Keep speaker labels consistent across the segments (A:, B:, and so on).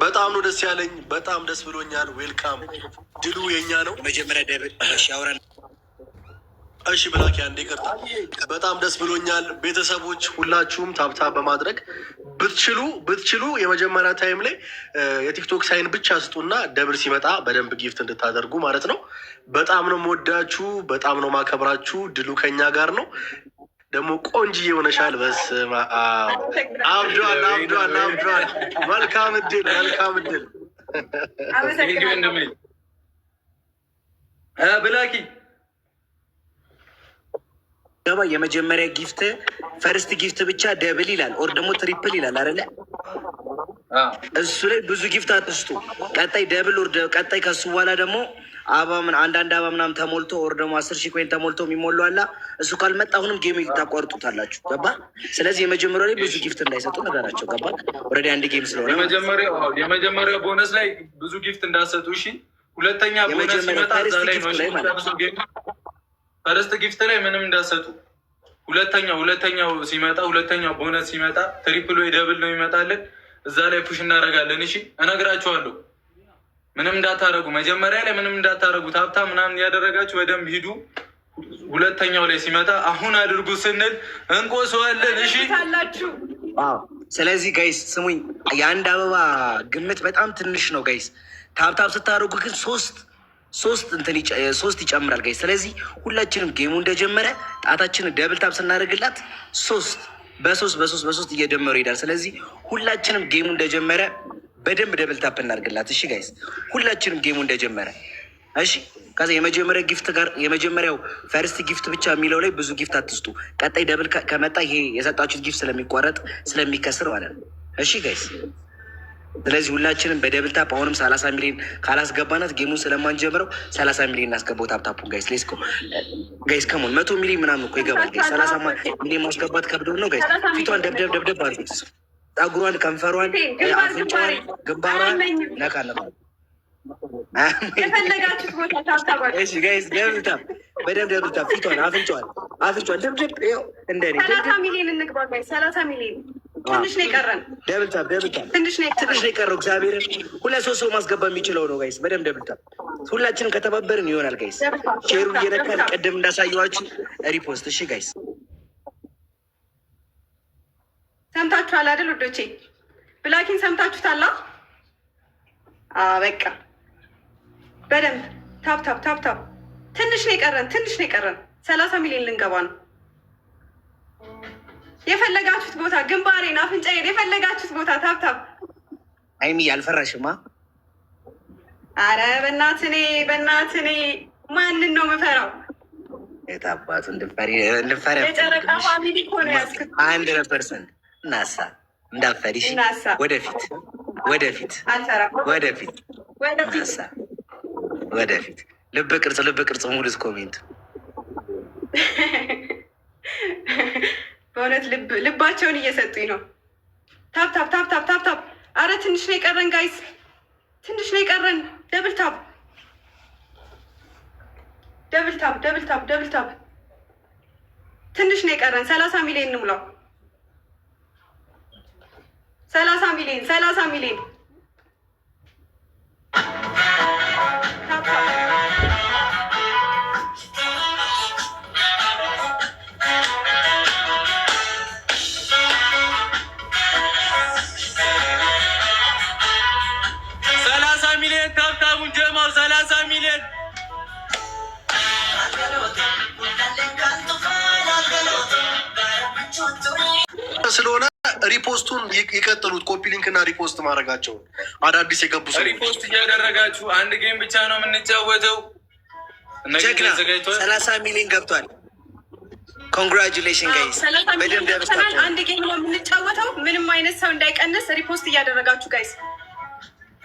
A: በጣም ነው ደስ ያለኝ። በጣም ደስ ብሎኛል። ዌልካም። ድሉ የኛ ነው።
B: መጀመሪያ ደብል ሻውራን
A: እሺ ብላኪ አንዴ ይቅርታ። በጣም ደስ ብሎኛል። ቤተሰቦች ሁላችሁም ታብታብ በማድረግ ብትችሉ የመጀመሪያ ታይም ላይ የቲክቶክ ሳይን ብቻ ስጡና ደብል ሲመጣ በደንብ ጊፍት እንድታደርጉ ማለት ነው። በጣም ነው የምወዳችሁ፣ በጣም ነው ማከብራችሁ። ድሉ ከኛ ጋር ነው። ደግሞ ቆንጅዬ የሆነሻል። በስመ አብ አብዷል። መልካም እድል፣ መልካም እድል
C: ብላኪ
B: ገባ። የመጀመሪያ ጊፍት ፈርስት ጊፍት ብቻ ደብል ይላል፣ ኦር ደግሞ ትሪፕል ይላል አይደለ? እሱ ላይ ብዙ ጊፍት አትስጡ። ቀጣይ ደብል ኦር ቀጣይ ከሱ በኋላ ደግሞ አበባ አንዳንድ አበባ ምናምን ተሞልቶ ኦር ደግሞ 10,000 ኮይን ተሞልቶ የሚሞሉ አላ። እሱ ካልመጣ አሁንም ጌም ታቋርጡታላችሁ። ገባ? ስለዚህ የመጀመሪያው ላይ ብዙ ጊፍት እንዳይሰጡ ነገራቸው። ገባ? ኦልሬዲ አንድ ጌም ስለሆነ
C: የመጀመሪያው ቦነስ ላይ ብዙ ጊፍት እንዳሰጡ። እሺ፣ ሁለተኛ ቦነስ ሲመጣ እዛ ላይ ነው። ፈርስት ጊፍት ላይ ምንም እንዳሰጡ። ሁለተኛው ሲመጣ ሁለተኛው ቦነስ ሲመጣ ትሪፕል ወይ ደብል ነው ይመጣልን። እዛ ላይ ፑሽ እናደርጋለን። እሺ እነግራችኋለሁ። ምንም እንዳታረጉ፣ መጀመሪያ ላይ ምንም እንዳታረጉ። ታብታ ምናምን ያደረጋችሁ በደንብ ሂዱ። ሁለተኛው ላይ ሲመጣ አሁን አድርጉ ስንል እንቆሰዋለን። እሺ
B: ስለዚህ ጋይስ ስሙኝ፣ የአንድ አበባ ግምት በጣም ትንሽ ነው ጋይስ። ታብታብ ስታደርጉ ግን ሶስት ይጨምራል ጋይስ። ስለዚህ ሁላችንም ጌሙ እንደጀመረ ጣታችንን ደብል ታብ ስናደርግላት በሶስት እየደመሩ ይሄዳል። ስለዚህ ሁላችንም ጌሙ እንደጀመረ በደንብ ደብል ታፕ እናደርግላት። እሺ ጋይስ፣ ሁላችንም ጌሙ እንደጀመረ እሺ። ከዛ የመጀመሪያው ፈርስት ጊፍት ብቻ የሚለው ላይ ብዙ ጊፍት አትስጡ። ቀጣይ ደብል ከመጣ ይሄ የሰጣችሁት ጊፍት ስለሚቋረጥ ስለሚከስር ማለት ነው። እሺ ጋይስ፣ ስለዚህ ሁላችንም በደብል ታፕ አሁንም 30 ሚሊዮን ካላስገባናት ጌሙን ስለማንጀምረው 30 ሚሊዮን እናስገባው። ታፕታፑን ጋይስ ሌስኮ ጋይስ ከሞን 100 ሚሊዮን ምናምን እኮ ይገባል ጋይስ። 30 ሚሊዮን ማስገባት ከብደው ነው ጋይስ። ፊቷን ደብደብ አድርጉት። ጠጉሯን፣ ከንፈሯን፣ አፍንጫዋን፣ ግንባሯን ነካ
D: የፈለጋችሁት ቦታ ታብታባ
B: ጋይስ። ደብል ታፕ በደንብ ደብል ታፕ ፊቷን፣ አፍንጫዋን ደብደብ እንደኔ
D: 30 ሚሊዮን እንግባ ጋይስ። 30 ሚሊዮን ትንሽ ነው የቀረን።
B: ደብል ታፕ ትንሽ ነው የቀረው። እግዚአብሔርን 2-3 ሰው ማስገባ የሚችለው ነው ጋይስ። በደንብ ደብል ታፕ ሁላችንም ከተባበርን ይሆናል ጋይስ። ሼሩ እየነካን ቀደም እንዳሳየዋችሁ ሪፖስት። እሺ ጋይስ
D: ሰምታችኋል አይደል ውዶቼ? ብላኪን ሰምታችሁታል? በቃ በደንብ ታፕ ትንሽ ነው የቀረን። 30 ሚሊዮን ልንገባ ነው። የፈለጋችሁት ቦታ ግንባሬን፣ አፍንጫዬን፣ የፈለጋችሁት ቦታ ታፕታፕ።
B: አይሚ ያልፈራሽማ?
D: አረ በእናትህ እኔ ማንን ነው የምፈራው?
B: የታባቱ እንድፈሪ
D: የጨረቃ ፋሚሊ እኮ ነው ያዝኩት።
B: 100% እናሳ እንዳፈሪሽ። ወደፊት ልብ ቅርጽ ሙሉስ ኮሜንት
D: በእውነት ልባቸውን እየሰጡኝ ነው። ታፕ። አረ ትንሽ ነው የቀረን ጋይስ፣ ትንሽ ነው የቀረን። ደብል ታፕ። ትንሽ ነው የቀረን። 30 ሚሊዮን እንሙላው። 30 ሚሊዮን
C: ታብታቡን ጀማው 30 ሚሊዮን
A: ስለሆነ ሪፖስቱን ይቀጥሉት። ኮፒ ሊንክ እና ሪፖስት ማድረጋቸውን አዳዲስ የገቡ ሰው
C: ሪፖስት እያደረጋችሁ አንድ ጌም ብቻ ነው የምንጫወተው።
B: 30 ሚሊዮን ገብቷል። ኮንግራጁሌሽን ጋይስ።
D: አንድ ጌም ነው የምንጫወተው። ምንም አይነት ሰው እንዳይቀንስ ሪፖስት እያደረጋችሁ ጋይስ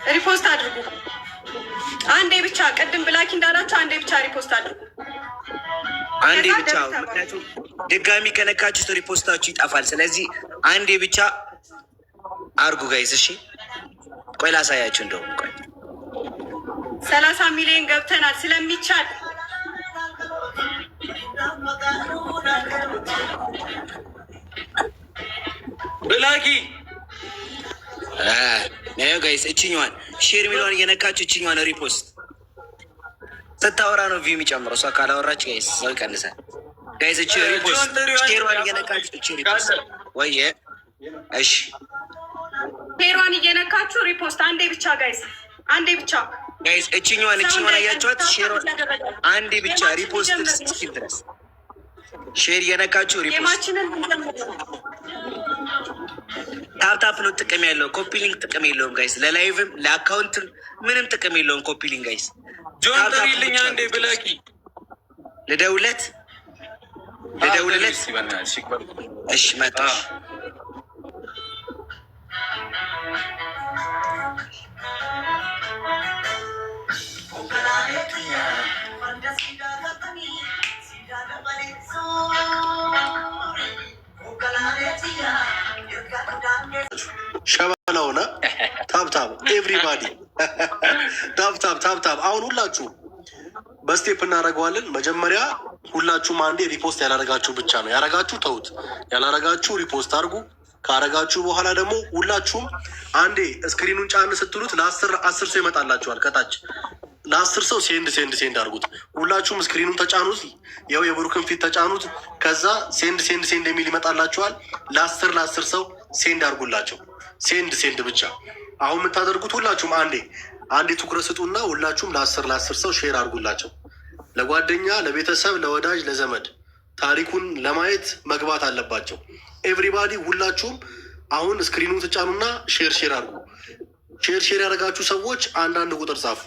D: ሪፖስት አድርጉ። አንዴ ብቻ ቅድም ብላኪ እንዳላችሁ አንዴ ብቻ ሪፖስት አድርጉ።
B: አንዴ ብቻ፣ ምክንያቱም ድጋሚ ከነካችሁ ሪፖስታችሁ ይጠፋል። ስለዚህ አንዴ ብቻ አርጉ ጋይስ። እሺ ቆይ ላሳያችሁ። እንደውም ቆይ
D: 30 ሚሊዮን ገብተናል ስለሚቻል
C: ብላኪ
B: ጋይስ እችኛዋን ሼር ሚለዋን እየነካችሁ እችኛዋን ሪፖስት ስታወራ ነው ቪው የሚጨምረው። እሷ ካላወራች ጋይስ ሰው ይቀንሳል። ጋይስ እቺ ሪፖስት ሼሯን እየነካችሁ እቺ ሪፖስት ወየ እሺ
D: ሼሯን እየነካችሁ ሪፖስት አንዴ ብቻ ጋይስ፣ አንዴ ብቻ
B: ጋይስ እችኛዋን አያችኋት? ሼሯን አንዴ ብቻ ሪፖስት እስኪል ድረስ ሼር እየነካችሁ ሪፖስት ታፕታፕ ነው ጥቅም ያለው። ኮፒ ሊንክ ጥቅም የለውም ጋይስ። ለላይቭም ለአካውንትም ምንም ጥቅም የለውም ኮፒ ሊንክ ጋይስ።
C: ጆን ጥሪልኝ አንዴ ብላኪ
B: ልደውለት። እሺ መጣ።
A: ሸበላ ሆነ። ታብታብ ኤቭሪባዲ ታብታብ። አሁን ሁላችሁ በስቴፕ እናደርገዋለን። መጀመሪያ ሁላችሁም አንዴ ሪፖስት ያላረጋችሁ ብቻ ነው ያረጋችሁ፣ ተውት። ያላረጋችሁ ሪፖስት አድርጉ። ካረጋችሁ በኋላ ደግሞ ሁላችሁም አንዴ ስክሪኑን ጫን ስትሉት ለ10 ሰው ይመጣላችኋል ከታች። ለ10 ሰው ሴንድ አድርጉት። ሁላችሁም ስክሪኑን ተጫኑት። ያው የብሩክን ፊት ተጫኑት። ከዛ ሴንድ የሚል ይመጣላችኋል። ለ10 ሰው ሴንድ አድርጉላቸው። ሴንድ ብቻ። አሁን የምታደርጉት ሁላችሁም አንዴ ትኩረት ስጡና ሁላችሁም ለ10 ሰው ሼር አድርጉላቸው። ለጓደኛ፣ ለቤተሰብ፣ ለወዳጅ፣ ለዘመድ ታሪኩን ለማየት መግባት አለባቸው። ኤቭሪባዲ ሁላችሁም አሁን ስክሪኑን ትጫኑና ሼር አድርጉ። ሼር ያደረጋችሁ ሰዎች አንድ ቁጥር ጻፉ።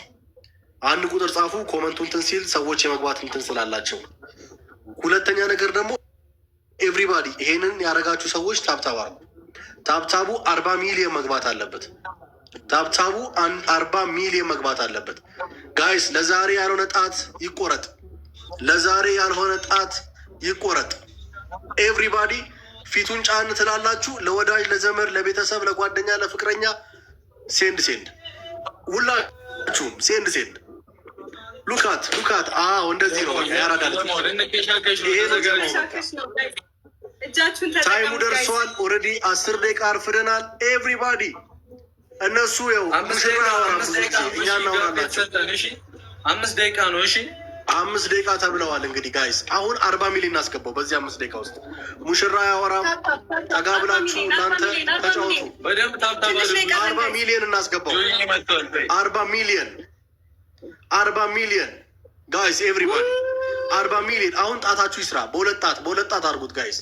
A: አንድ ቁጥር ጻፉ። ኮመንቱ እንትን ሲል ሰዎች የመግባት እንትን ስላላቸው። ሁለተኛ ነገር ደግሞ ኤቭሪባዲ ይሄንን ያደረጋችሁ ሰዎች ታብታብ አድርጉ። ታብታቡ 40 ሚሊዮን መግባት አለበት። ታብታቡ 40 ሚሊዮን መግባት አለበት። ጋይስ ለዛሬ ያልሆነ ጣት ይቆረጥ። ለዛሬ ያልሆነ ጣት ይቆረጥ። ኤቭሪባዲ ፊቱን ጫን ትላላችሁ። ለወዳጅ፣ ለዘመድ፣ ለቤተሰብ፣ ለጓደኛ፣ ለፍቅረኛ ሴንድ ሁላችሁም ሴንድ ሉካት አዎ እንደዚህ ነው ያራዳል። ታይሙ ደርሷል። ኦልሬዲ 10 ደቂቃ አርፍደናል። ኤቭሪባዲ እነሱ ያው ሙሽራ እኛ እናወራላቸው።
C: 5 ደቂቃ ነው። እሺ
A: 5 ደቂቃ ተብለዋል። እንግዲህ ጋይስ አሁን 40 ሚሊዮን እናስገባው በዚህ 5 ደቂቃ ውስጥ። ሙሽራ ያወራም። ጠጋ ብላችሁ እናንተ ተጫወቱ።
C: በደንብ ታብታብ
A: 40 ሚሊዮን እናስገባው። 40 ሚሊዮን ጋይስ ኤቭሪባዲ 40 ሚሊዮን። አሁን ጣታችሁ ይስራ። በሁለት ጣት አድርጉት ጋይስ።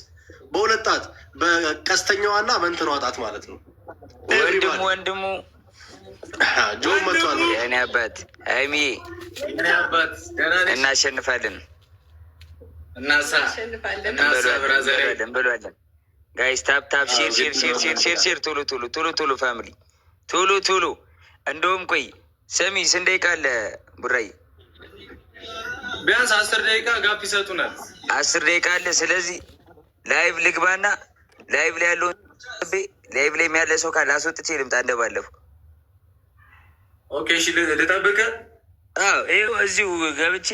A: በሁለት ጣት በቀስተኛዋና በእንትኗ ጣት ማለት ነው።
B: ወንድሙ
A: ጆን መጥቷል።
B: የእኔ አባት ሀይሚ እናሸንፋለን ብሏለን። ጋይስ ታፕታፕ ሼር ቶሎ ፋሚሊ ቶሎ። እንደውም ቆይ ሰሚ ስንት ደቂቃ አለ ቡራይ?
C: ቢያንስ 10 ደቂቃ ጋፕ ይሰጡናል።
B: 10 ደቂቃ አለ። ስለዚህ ላይቭ ልግባና ላይቭ ላይ ያለውን ላይቭ ላይ ያለ ሰው ካለ አስወጥቼ ልምጣ እንደባለፈው።
C: ኦኬ እሺ ልጠብቅህ።
B: ይኸው እዚሁ ገብቼ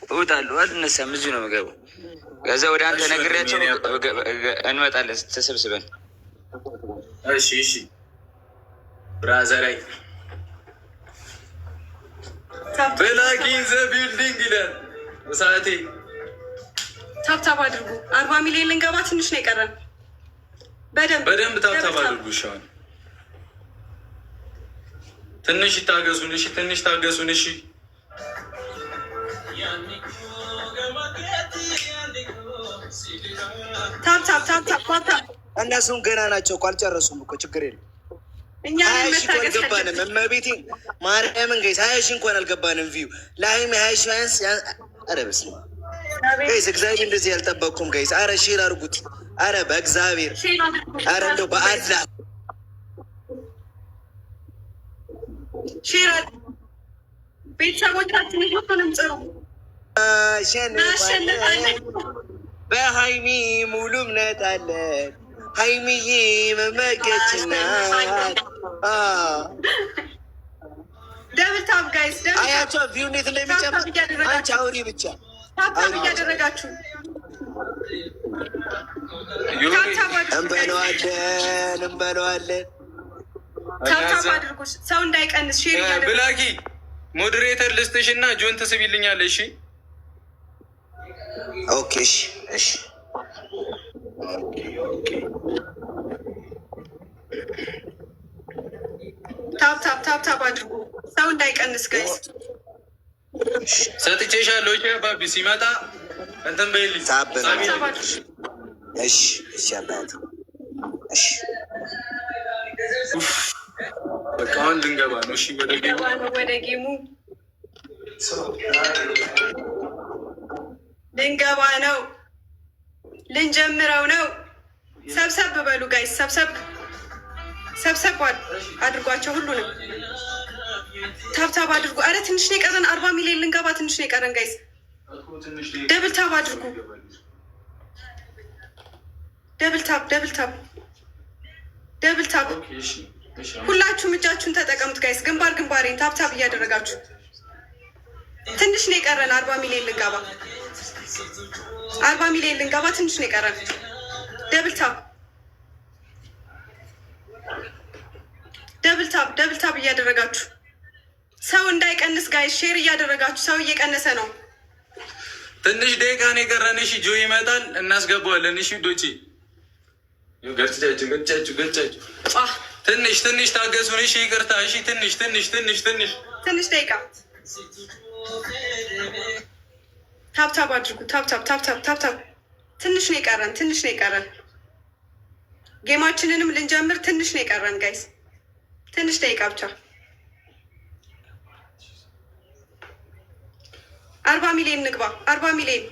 B: እወጣለሁ። አልነሳም፣ እዚሁ ነው የምገባው። ከዛ ወደ አንተ ነግሬያቸው እንመጣለን ተሰብስበን።
C: እሺ ብራዘራይ ብላክ ኢን ዘ ቢልዲንግ ይላል ሰዓቴ።
D: ታብታብ አድርጉ። 40 ሚሊዮን ልንገባ ትንሽ ነው የቀረን።
C: በደንብ ታብታብ አድርጉ። ሻውን ትንሽ ታገሱን። እሺ ትንሽ ታገሱን። እሺ
D: ታብታብ
B: እነሱም ገና ናቸው እኮ አልጨረሱም እኮ ችግር የለም።
D: እኛ
B: አልገባንም። እመቤቴ ማርያምን ጋይስ 20 ሺህ እንኳን አልገባንም። ቪው ላይም 20 ሺህ ያንስ። ኧረ በስመ አብ ጋይስ እግዚአብሔር እንደዚህ ያልጠበቅኩም ጋይስ። ኧረ ሼር አድርጉት። ኧረ በእግዚአብሔር ኧረ እንደው በአላህ
D: ሼር ቤተሰቦቻችን ሁሉንም ጥሩ
B: በሀይሚ ሙሉ እምነት አለን። ሀይሚዬ መመገችና
D: ደብል ታፕ ጋይስ
B: አያቸው ቪው እንዴት እንደሚጨምር አንቺ አውሪ ብቻ
D: ታፕ እያደረጋችሁ
B: እንበለዋለን።
D: ታፕታፕ አድርጉ፣ ሰው እንዳይቀንስ። ሼር እያደረጉ
C: ብላኪ ሞዴሬተር ልስጥሽ እና ጆን ትስቢልኛለሽ።
B: ኦኬ እሺ እሺ።
D: ታፕታፕ አድርጉ፣ ሰው እንዳይቀንስ ጋይስ።
C: ሰጥቼሻለሁ። ባቢ ሲመጣ እንትን በይልኝ።
B: እሺ እሺ አባቱ እሺ።
C: በቃ አሁን ልንገባ ነው። እሺ ወደ
D: ጌሙ ልንገባ ነው። ልንጀምረው ነው። ሰብሰብ በሉ ጋይስ፣ ሰብሰብ አድርጓቸው። ሁሉንም ታብታብ አድርጉ። አረ ትንሽ ነው የቀረን፣ 40 ሚሊዮን ልንገባ ትንሽ ነው የቀረን ጋይስ። ደብል ታብ አድርጉ። ደብል ታብ። ሁላችሁም እጃችሁን ተጠቀሙት ጋይስ። ግንባሬን ታብታብ እያደረጋችሁ ትንሽ ነው የቀረን። 40 ሚሊዮን ልንገባ 40 ሚሊዮን ልንገባ ትንሽ ነው የቀረን። ደብል ታብ እያደረጋችሁ ሰው እንዳይቀንስ ጋይስ። ሼር እያደረጋችሁ ሰው እየቀነሰ ነው።
C: ትንሽ ደቂቃ ነው የቀረን። እሺ ጆ ይመጣል፣ እናስገባዋለን። እሺ ዶቼ ገጫችሁ ትንሽ ታገሱን። እሺ ይቅርታ። እሺ ትንሽ
D: ደቂቃ ታብታብ አድርጉ። ታብታብ። ትንሽ ነው የቀረን። ጌማችንንም ልንጀምር ትንሽ ነው የቀረን ጋይስ። ትንሽ ደቂቃ ብቻ። 40 ሚሊዮን ንግባ። 40 ሚሊዮን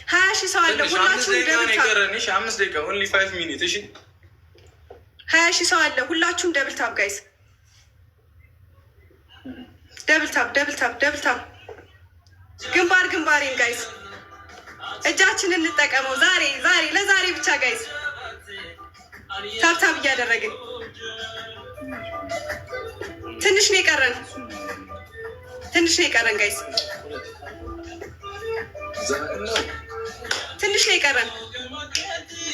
D: 20 ሺህ ሰው አለ። ሁላችሁም
C: 5 ደቂቃ ኦንሊ 5 ሚኒት። እሺ
D: 20 ሺህ ሰው አለ። ሁላችሁም ደብል ታብ ጋይስ። ደብል ታብ። ግንባሬን ጋይስ። እጃችንን እንጠቀመው ለዛሬ ብቻ ጋይስ። ታብታብ እያደረግን ትንሽ ነው የቀረን ጋይስ። ትንሽ ነው የቀረን።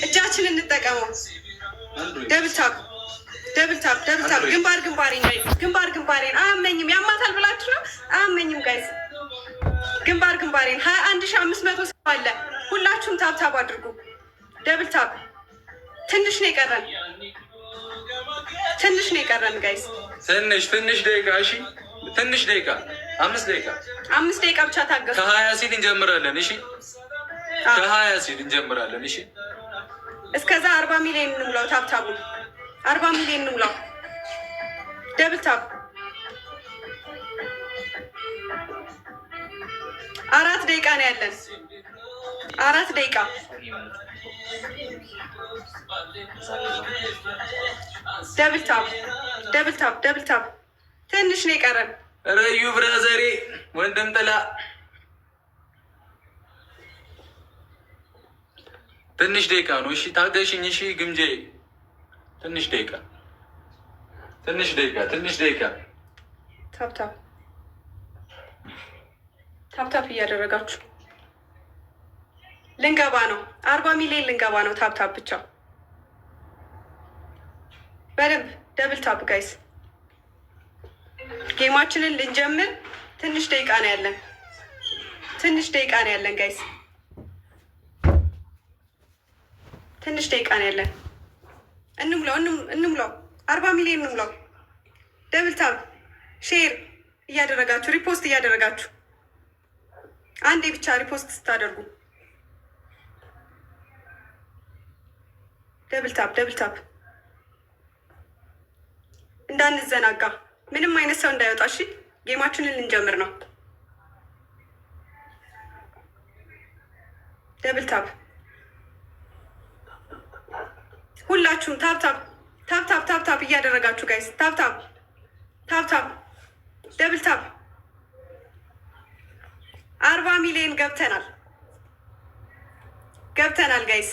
D: እጃችንን እንጠቀመው። ደብል ታብ። ግንባሬን አያመኝም። ያማታል ብላችሁ ነው? አያመኝም ጋይስ። ግንባሬን 21,500 ሰው አለ። ሁላችሁም ታብታብ አድርጉ። ደብል ታብ። ትንሽ ነው የቀረን ጋይስ።
C: ትንሽ ደቂቃ። እሺ ትንሽ ደቂቃ። 5
D: ደቂቃ ብቻ ታገሱ።
C: ከ20 ሲል እንጀምራለን። እሺ ከ20 ሲል እንጀምራለን። እሺ
D: እስከዛ 40 ሚሊዮን እንሙላው። ታብታቡ 40 ሚሊዮን እንሙላው። ደብል ታብ። 4 ደቂቃ ነው ያለን። 4 ደቂቃ። ደብል ታብ። ትንሽ ነው የቀረን።
C: ረዩ ብራዘሬ ወንድም ጥላ ትንሽ ደቂቃ ነው። እሺ ታገሽኝ። እሺ ግምጄ ትንሽ ደቂቃ።
D: ታብታብ እያደረጋችሁ ልንገባ ነው። 40 ሚሊዮን ልንገባ ነው። ታብታብ ብቻ በደንብ ደብል ታብ ጋይስ። ጌማችንን ልንጀምር ትንሽ ደቂቃ ነው ያለን ጋይስ። ትንሽ ደቂቃ ነው ያለን። እንሙላው 40 ሚሊዮን እንሙላው። ደብል ታብ ሼር እያደረጋችሁ ሪፖስት እያደረጋችሁ አንዴ ብቻ ሪፖስት ስታደርጉ ደብል ታብ እንዳንዘናጋ፣ ምንም አይነት ሰው እንዳይወጣ። እሺ ጌማችንን ልንጀምር ነው። ደብል ታብ ሁላችሁም ታብ እያደረጋችሁ ጋይስ። ታብ ደብል ታብ 40 ሚሊዮን ገብተናል ጋይስ።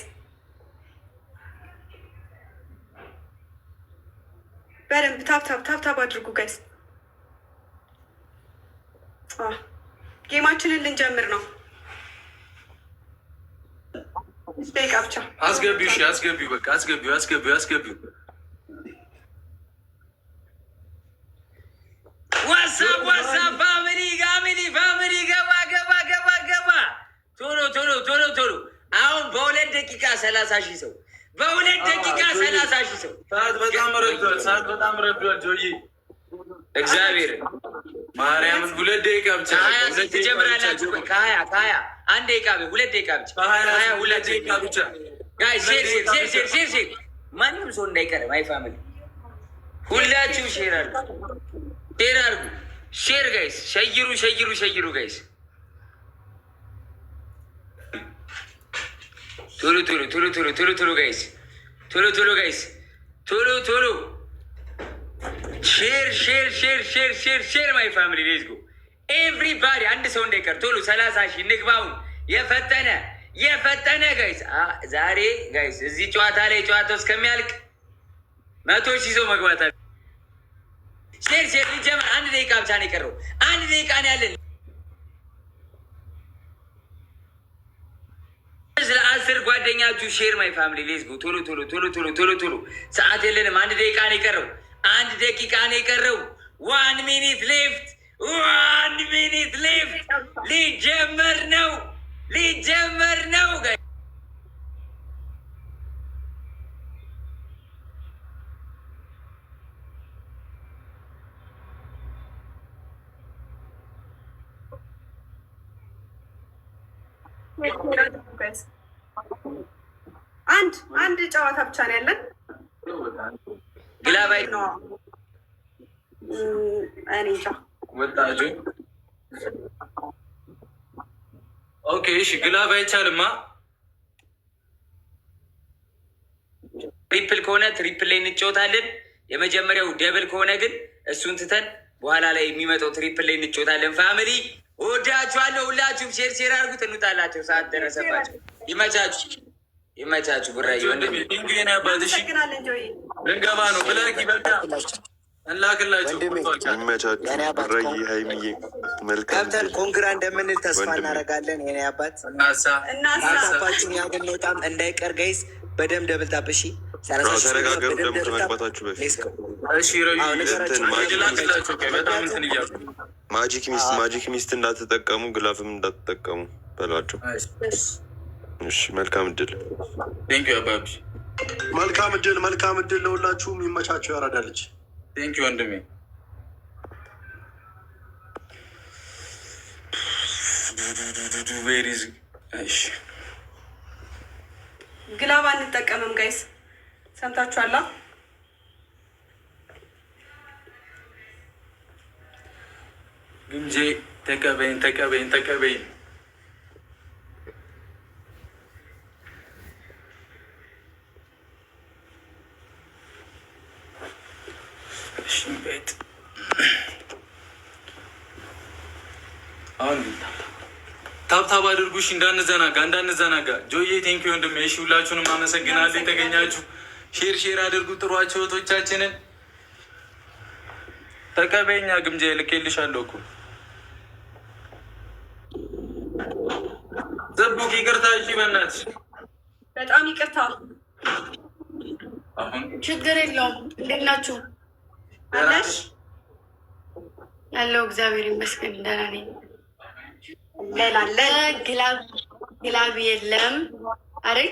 D: በደንብ ታብ አድርጉ ጋይስ። ጌማችንን ልንጀምር ነው። ደቂቃ ብቻ
C: አስገቢው። እሺ አስገቢው። በቃ አስገቢው።
B: ደቂቃ 30,000 ሰው በ2 ደቂቃ 30,000 ሰው።
C: ሰዓት በጣም ረዷል ጆዬ እግዚአብሔር ማርያምን 2 ደቂቃ ብቻ
B: ትጀምራላችሁ። ከ20 1 ደቂቃ 2 ደቂቃ ብቻ 2 ደቂቃ ብቻ ጋይስ ሼር ማንም ሰው እንዳይቀር ማይ ፋሚሊ ሁላችሁ ሼር አድርጉ ሼር ጋይስ ሸይሩ ጋይስ ቶሎ ጋይስ ቶሎ ሼር ማይ ፋሚሊ ሌትስ ጎ ኤቭሪባዲ አንድ ሰው እንዳይቀር ቶሎ 30,000 ንግባውን የፈጠነ ጋይስ ዛሬ ጋይስ እዚህ ጨዋታ ላይ ጨዋታው እስከሚያልቅ 100,000 ሰው መግባት አለ። ሼር ሊጀምር 1 ደቂቃ ብቻ ነው የቀረው። 1 ደቂቃ ነው ያለን። ለ10 ጓደኛችሁ ሼር ማይ ፋሚሊ ሌትስ ጎ ቶሎ ሰዓት የለንም። 1 ደቂቃ ነው የቀረው። 1 ደቂቃ ነው የቀረው። 1 ሚኒት ሌፍት ሊጀመር ነው ጋይስ
D: አንድ ጨዋታ ብቻ ነው ያለን።
B: ግላባይ
D: ነው እኔ እንጃ
C: ወጣጁ ኦኬ እሺ ግላብ አይቻልማ።
B: ትሪፕል ከሆነ ትሪፕል ላይ እንጫወታለን። የመጀመሪያው ደብል ከሆነ ግን እሱን ትተን በኋላ ላይ የሚመጣው ትሪፕል ላይ እንጫወታለን። ፋሚሊ ወዳችኋለሁ። ሁላችሁም ሼር አድርጉት። እንውጣላቸው፣ ሰዓት ደረሰባቸው። ይመቻችሁ። ቡራዬ ወንድሜ
C: ልንገባ ነው ብለህ ይበቃ እንላክላችሁ።
E: ገብተን ኮንግራ እንደምንል ተስፋ እናደርጋለን። የኔ አባት እናሳፋችን ያገኘጣም እንዳይቀር ጋይስ በደም ደብል ታፕ። እሺ
F: ተረጋገሩ። ደግሞ ከመግባታችሁ በፊት ማጂክ ሚስት እንዳትጠቀሙ፣ ግላፍም እንዳትጠቀሙ በሏቸው። እሺ መልካም እድል።
A: መልካም እድል ለሁላችሁም። ይመቻቸው። ያራዳለች
C: ቴንኪ ወንድሜ።
D: ግላብ አንጠቀምም ጋይስ፣ ሰምታችኋላ።
C: ግምጄ ተቀበይን። ቤት አሁን ታብታብ አድርጉሽ፣ እንዳንዘናጋ። ጆዬ ቴንኪ ወንድሜ። እሺ ሁላችሁንም አመሰግናለሁ። የተገኛችሁ ሼር አድርጉ። ጥሯቸው እህቶቻችንን ተቀበይኛ። ግምጃ ልኬልሻለሁ እኮ ዘቡክ። ይቅርታ። እሺ በእናትሽ
D: በጣም ይቅርታ።
C: አሁን
G: ችግር የለውም። እንዴት ናችሁ?
D: አለሽ
G: ያለው እግዚአብሔር ይመስገን ደህና ነኝ።
D: እንላለን።
G: ግላብ የለም አይደል?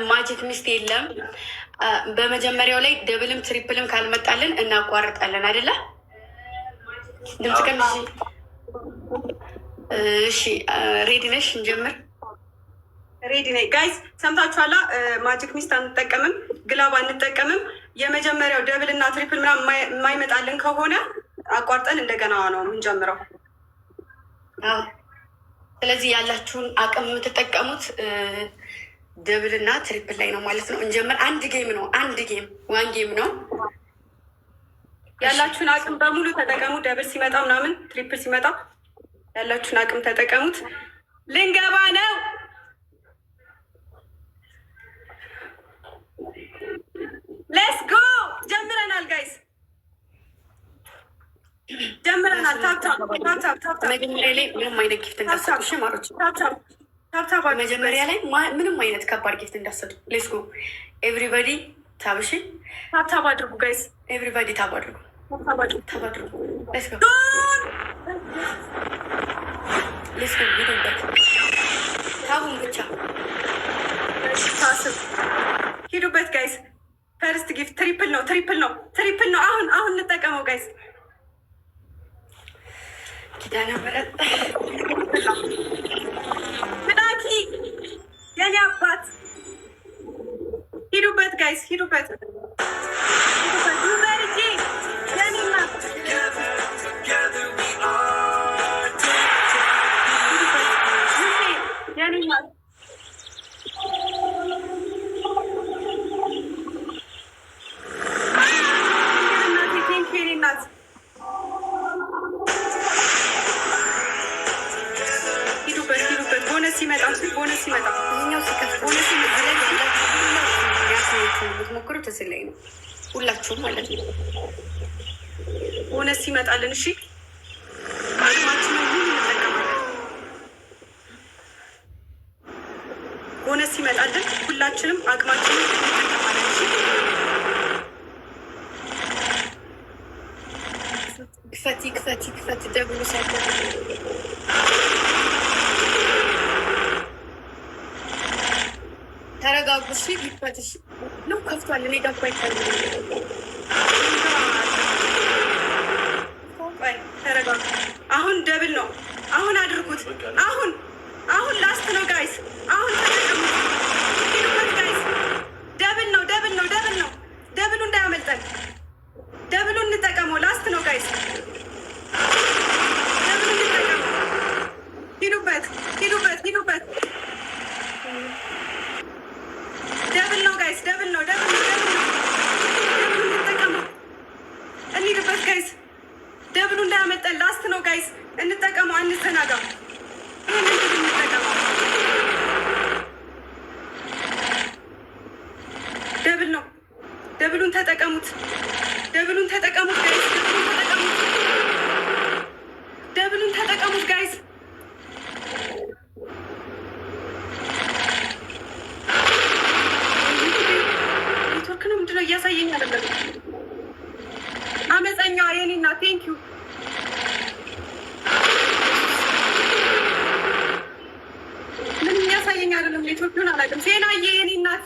G: ማጂክ ሚስት የለም። በመጀመሪያው ላይ ደብልም ትሪፕልም ካልመጣልን እናቋርጣለን አይደለ? ድምፅ ቀንሽ። እሺ ሬዲ ነሽ? እንጀምር።
D: ሬዲ ነኝ ጋይስ። ሰምታችኋላ። ማጂክ ሚስት አንጠቀምም፣ ግላብ አንጠቀምም። የመጀመሪያው ደብል እና ትሪፕል ምናምን የማይመጣልን ከሆነ አቋርጠን እንደገና ነው የምንጀምረው።
G: ስለዚህ ያላችሁን አቅም የምትጠቀሙት ደብል እና ትሪፕል ላይ ነው ማለት ነው። እንጀምር። አንድ ጌም ነው። ዋን ጌም ነው።
D: ያላችሁን አቅም በሙሉ ተጠቀሙ። ደብል ሲመጣ ምናምን ትሪፕል ሲመጣ ያላችሁን አቅም ተጠቀሙት። ልንገባ ነው። ሌትስ ጎ። ጀምረናል ጋይስ፣ ጀምረናል። ታፕ
G: መጀመሪያ ላይ ምንም አይነት ጊፍት እንዳሰጡ ሽማሮች፣ መጀመሪያ ላይ ምንም አይነት ከባድ ጊፍት እንዳሰጡ። ሌትስ ጎ ኤቭሪባዲ ታብሽ
D: ታፕ አድርጉ ጋይስ።
G: ኤቭሪባዲ ታብ አድርጉ። ሌትስ ጎ ሂዱበት። ታቡን ብቻ
D: ታስብ ሂዱበት ጋይስ። ፈርስት ጊፍት ትሪፕል ነው፣ ትሪፕል ነው፣ ትሪፕል ነው። አሁን እንጠቀመው ጋይስ። ኪዳነ ምሕረት ብላኪ የኔ አባት ሂዱበት ጋይስ፣ ሂዱበት ዩዘርዬ የኔ እናት የኔ እናት
G: ሞክሩ ተስላይ ነው ሁላችሁም ማለት ነው።
D: ቦነስ ይመጣልን። እሺ አቅማችንን ሁሉ እንጠቀማለን። ቦነስ ይመጣልን፣ ሁላችንም አቅማችንን እንጠቀማለን። እሺ ክፈቲ ደብሉ ሳይሆን ተረጋጉ። እሺ ይፈትሽ ነው ከፍቷል። እኔ ጋር ባይታል ተረጋጉ። አሁን ደብል ነው። አሁን አድርጉት። አሁን ላስት ነው ጋይስ። አሁን ተጠቀሙት። ሂዱበት ጋይስ። ደብል ነው፣ ደብል ነው፣ ደብል ነው። ደብሉ እንዳያመልጠን። ደብሉ እንጠቀመው። ላስት ነው ጋይስ። ደብሉ እንጠቀመው። ሂዱበት፣ ሂዱበት፣ ሂዱበት። ደብል ነው ጋይስ፣ ደብል ነው፣ ደብል ነው፣ ደብል ነው። ደብሉ እንጠቀመው። እንሂድበት ጋይስ። ደብሉ እንዳያመልጠን። ላስት ነው ጋይስ። እንጠቀመው፣ አንዘናጋ። ይህንን ድል እንጠቀመው። ደብል ነው። ደብሉን ተጠቀሙት። ደብሉን ተጠቀሙት ጋይስ። ደብሉን ተጠቀሙት። ደብሉን ተጠቀሙት ጋይስ። ኔትወርክ ነው ምንድነው እያሳየኝ አይደለም። አመፀኛዋ የኔ እናት ቴንክ ዩ። ምንም እያሳየኝ አይደለም። ኔትወርክን አላውቅም። ዜናዬ የኔ እናት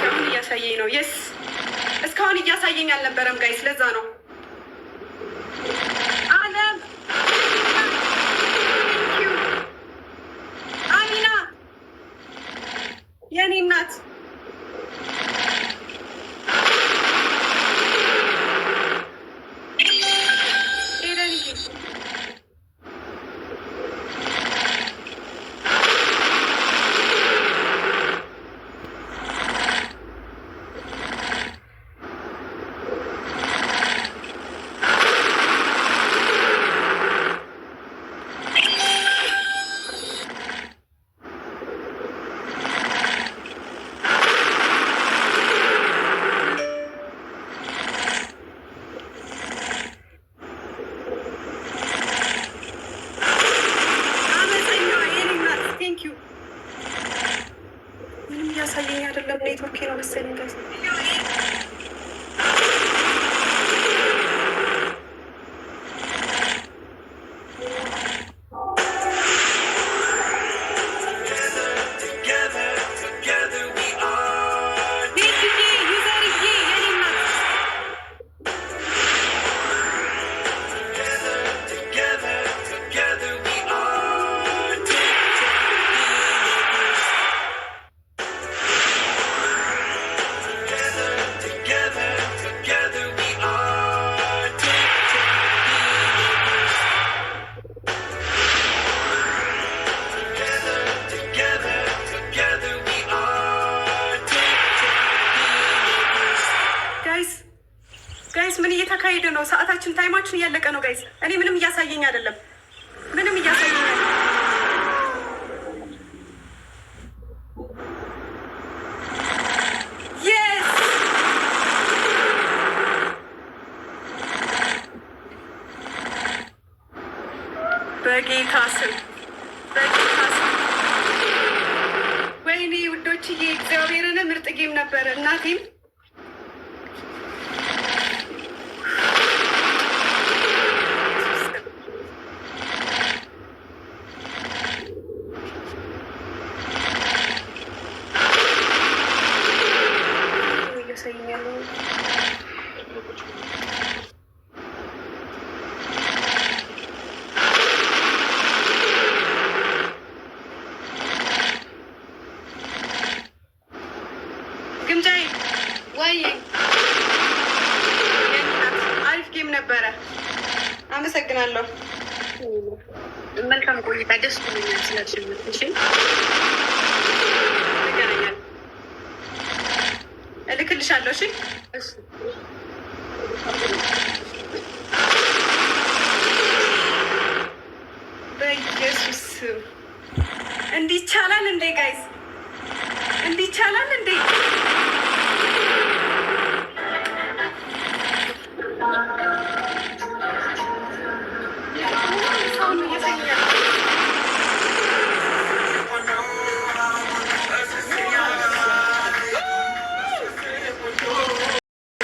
D: አሁን እያሳየኝ ነው። የስ እስካሁን እያሳየኝ አልነበረም ጋይስ። ለዛ ነው አለም አሚና የኔ እናት ምንም እያሳየኝ አይደለም። ኔትወርክ ነው መሰለኝ ጋይስ። ጋይስ ምን እየተካሄደ ነው? ሰዓታችን ታይማችን እያለቀ ነው ጋይስ። እኔ ምንም እያሳየኝ አይደለም። ምንም እያሳየኝ አይደለም። የስ በጌታ ስም በጌታ ስም። ወይኔ ውዶችዬ እግዚአብሔርን ምርጥ ጌም ነበረ። እናቴም እያሳየኝ ያለው? ግምጃዬ ወይ አሪፍ ጌም ነበረ። አመሰግናለሁ።
G: መልካም ቆይታ። ደስ ብሎኛል ስላልሽመትሽ።
D: እንገናኛለን። እልክልሻለሁ። እሺ በኢየሱስ እንዲህ ይቻላል እንዴ ጋይዝ? እንዲህ ይቻላል እንዴ?